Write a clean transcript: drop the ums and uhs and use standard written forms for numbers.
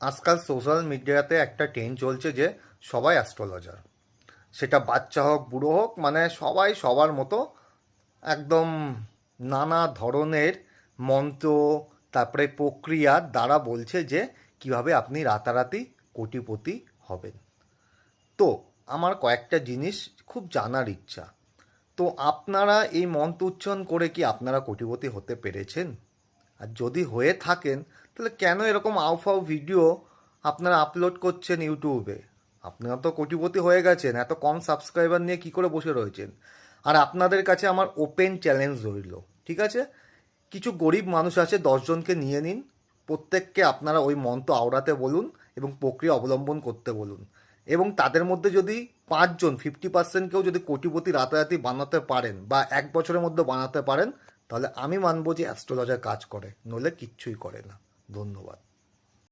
আজকাল সোশ্যাল মিডিয়াতে একটা ট্রেন্ড চলছে যে সবাই অ্যাস্ট্রোলজার। সেটা বাচ্চা হোক বুড়ো হোক, মানে সবাই সবার মতো একদম নানা ধরনের মন্ত্র, তারপরে প্রক্রিয়ার দ্বারা বলছে যে কিভাবে আপনি রাতারাতি কোটিপতি হবেন। তো আমার কয়েকটা জিনিস খুব জানার ইচ্ছা। তো আপনারা এই মন্ত্র উচ্চারণ করে কি আপনারা কোটিপতি হতে পেরেছেন? আর যদি হয়ে থাকেন, তাহলে কেন এরকম আউফাউ ভিডিও আপনারা আপলোড করছেন ইউটিউবে? আপনারা তো কোটিপতি হয়ে গেছেন, এত কম সাবস্ক্রাইবার নিয়ে কি করে বসে রয়েছেন? আর আপনাদের কাছে আমার ওপেন চ্যালেঞ্জ রইল, ঠিক আছে? কিছু গরিব মানুষ আছে, 10 জনকে নিয়ে নিন, প্রত্যেককে আপনারা ওই মন্ত্র আওড়াতে বলুন এবং প্রক্রিয়া অবলম্বন করতে বলুন। এবং তাদের মধ্যে যদি 5 জন, 50%কেও যদি কোটিপতি রাতারাতি বানাতে পারেন বা 1 বছরের মধ্যে বানাতে পারেন, তাহলে আমি মানবো যে অ্যাস্ট্রোলজার কাজ করে, নইলে কিচ্ছুই করে না। ধন্যবাদ।